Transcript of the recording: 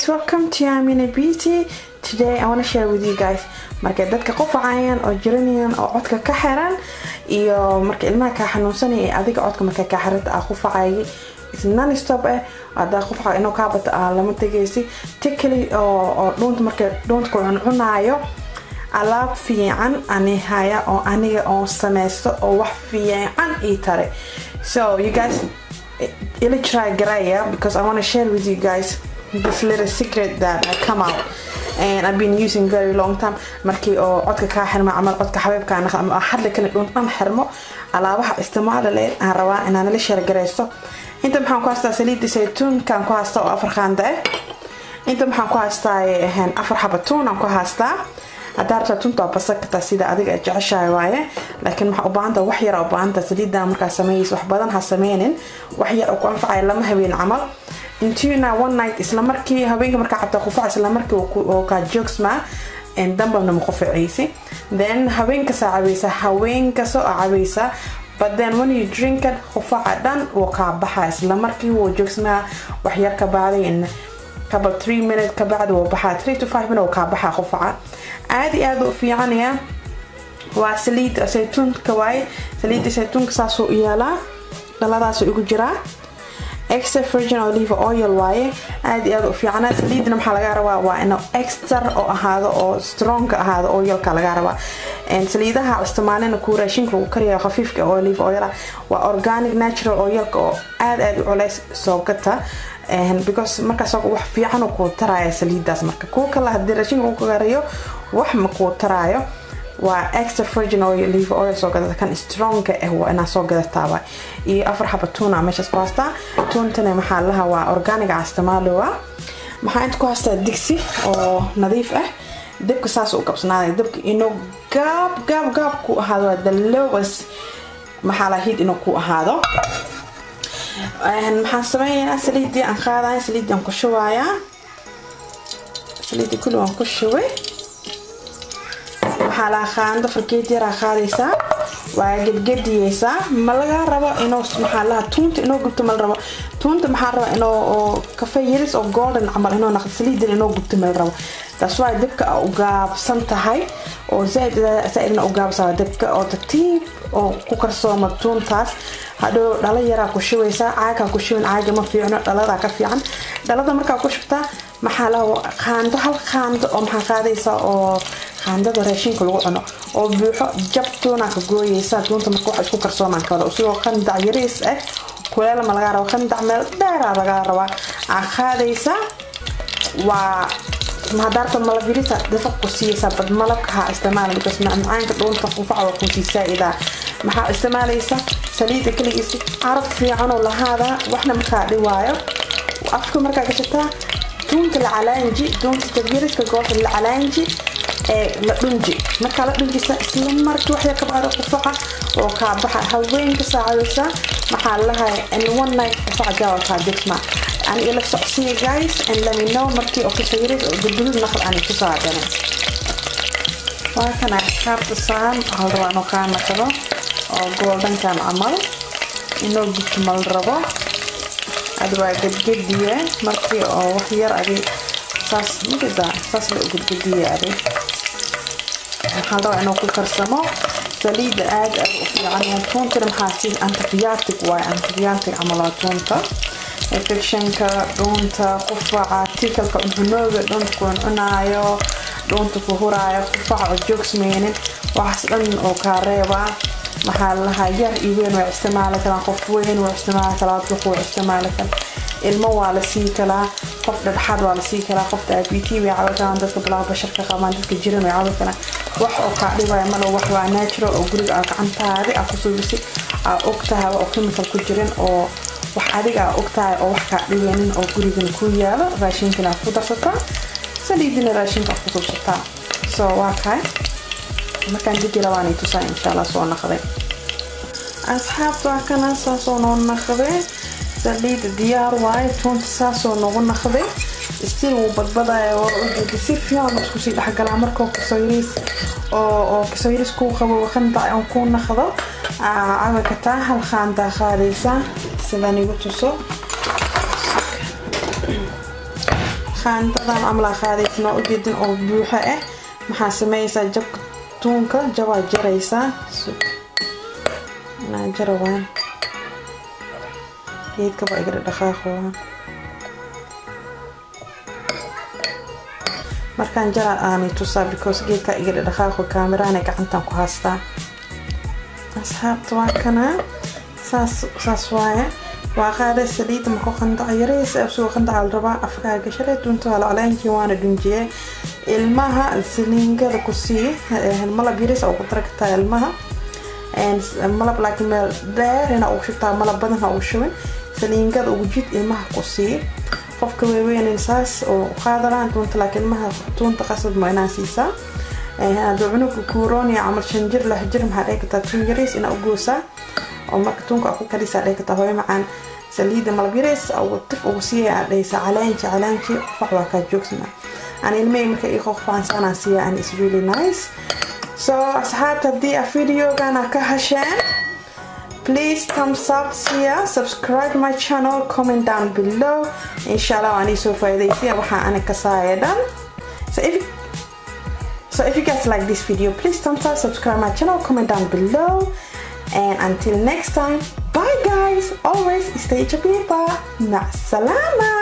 guys, welcome to Amenabeauty. Today I want to share with you guys marka dadka qofacayaan oo jiranayan oo codka ka xiran iyo marka ilmaha ka xanuunsan ee adiga codka marka ka xirta qofacay is non stop ada qofacay inoo ka bata lama tagaysi tikali oo don't ku cunaayo alaab fiican ani haya oo aniga oo sameysto oo wax fiican ii tare. So you guys really try garaya because I want to share with you guys this little secret that I come out and I've been using very long time. markii oo codka ka xirma amal codka xabeebka ama hadla kale dhan xirmo alaabaha isticmaal leh aan rabaa inaan la share gareysto. inta maxaan ku haystaa saliid saytuun kan ku haystaa oo 4 qaanda inta maxaan ku haystaa 4 xabo tuun aan ku haystaa adarta tunta basakta sida adiga jeceshahay waaye laakiin waxa u baahan tahay wax yar oo baahan tahay saliidda marka sameeyay wax badan ha sameeynin wax yar oo ku anfacay lama habeen amal intiina one night isla markii habeenka marka cabta qufac isla markii oo ka joogsma and dambana ma qufaciisi then habeenka saacaysa haweenka soo caawisa but then when you drink it qufaca dhan oo ka baxay isla markii oo joogsma wax yar ka bacdeen about 3 minutes ka bacd oo baxay 3 to 5 minutes oo ka baxay qufaca aad u fiican ya waa saliid saytuun ka waay saliid saytuun ka soo iyala daladaas ugu jira extra virgin olive oil waaye aad u fiican saliidna waxa laga rabaa waa inuu extra oo ahaado oo strong ahaado oil ka laga rabaa and saliidaha isticmaalana ku raashinka uu kariyo khafiifka olive oil waa organic natural oil oo aad u culays soo gata and because marka soo wax fiican oo ku taraya saliidaas marka ku kala hadii raashinka uu kariyo wax ma ku taraayo waa extra virgin olive oil soo gadata kan strong waa ina soo gadataa iyo 4 xabo tuna meesha pasta tuntana maxaa laha waa organic isticmaalo maxaa inta ku haystaa digsi oo nadiif dabka saas u qabsanaaday dabka inoo gaab ku ahaado the lowest maxaa la hid inoo ku ahaado maxaan sameeyaa saliidii aan qaaday saliidii aan ku shubaaya saliidii kullu aan ku shubay hala khaanda fargeed yar qaadaysa waa gedgediyaysa ma laga rabo inuu maxaa la tunta inuu gubto ma rabo tunta maxaa rabo inuu kafee yaris oo golden amal inuu naqd saliid inuu gubto ma rabo taas waa dibka u gaabsan tahay oo zaidna u gaabsan dibka oo tartiib oo ku karsoomo tuntaas hadoo dhala yar ku shubeysa aaga ku shubin aaga ma fiicno dhalada ka fiican dhalada marka ku shubta maxaa la khaando hal khaando oo maxaa qaadaysa oo khaandada raashinka lagu cuno oo buuxo jabtoona ka gooyaysa doonta marka wax isku karsoomaan kala oo qandac yaris kuleela ma laga rabo qandac meel dheer laga rabo qaadaysa waa ma darta malavirita dafaq ku siisa bad malabka isticmaal because macaanka doonta qufaca ku siisaa ida maxaa isticmaalaysa saliid kaligiisa arab fiican oo lahaada waxna marka dhiwaayo afka marka gashataa doonta la calaanji doonta tagyiriska goobta la calaanji la dhunji marka la dhunjisa isla markii wax ka baaro qufaca oo ka baxa haweenka saacadaysa maxaa lahaay in one night qufaca jawa ka dixma and ila socodsiga guys and let me know markii oo kasayrid oo gudbid naql aan ku saadana waa kana qaabta saan halwaan ka naqdo oo golden kan amal inoo gudmal rabo adwaa gedgediye markii oo wax yar adi saas midda saas loo gudgediye adi halda inoo ku karsamo saliid aad u fiican tunta maxaa si antibiotic waa antibiotic amala tunta infectionka doonta qufaca tikalka cunooga doonta ku cunaayo doonta ku huraayo qufaca joogsmeenin wax dhan oo ka reeba maxaa la hayar iween waa isticmaal karaan qof weyn waa isticmaal karaan qof waa isticmaal karaan ilmo waa la sii kala qof dhexaad waa la sii kala qof diabetes way caawinayaan dadka bilaa basharka qabaan dadka jiran way caawinayaan wax oo ka dhibaya ma wax waa natural oo guriga gacantaada ku soo bisi ogtahay oo chemical ku jiran oo wax adiga ogtahay oo wax ka dhibaynin oo guriga ku yaalo raashinkana ku darsataa saliidina raashinka ku darsataa so waa kay markaan dib rawaani tusay insha Allah soo naqday asxaabta kana soo naqday saliid diyaar waay tunta soo naqday still uu badbadayo oo si fiican isku sii dhaxgalaa markoo kasayris oo kasayris ku qabo qandac aan ku naqdo aaga ka taa hal khanda qaadaysa sidaan igu tuso khaandadan amla qaadaysna u jeedin oo buuxa ah maxaa sameeyaysaa jabka tuunka jabaa jaraysaa ana jarawaan geedka baa iga dhaqaaqoon markaan jara aan tusaa because geedka iga dhaqaaqo kamerana gacantan ku haystaa asxaabta waa kana saas waaye waa qaada saliid ma ku qandac yareys soo qandac rabaa afka gashay tunta wala calaanki waana dunjiye ilmaha saliingada ku sii malab yareys oo ku taragtaa ilmaha malab laakiin meel dheer ina uu shubtaa malab badan oo shubin saliingada ugu jid ilmaha ku sii qofka weeyeen saas oo qaadaan tunta laakiin ilmaha tunta qasab ma inaa siisaa هذا عنق كوروني عمل شنجر له جرم هذيك تاتونجريس إن أقوسا أو مركتونك أكو كريس عليك تهوي معن سليد ملبيريس أو الطف أو سيا ليس علانشي فحوا كجوكسنا أنا المي مك إخو فان سنة سيا and it's really nice so أصحاب تدي الفيديو كان كهشان please thumbs up سيا subscribe my channel comment down below إن شاء الله أني سوف يديسي وحا أنا كسايدا So if you guys like this video, please thumbs up, subscribe my channel, comment down below. And until next time, bye guys. Always stay chapita. Ma salama.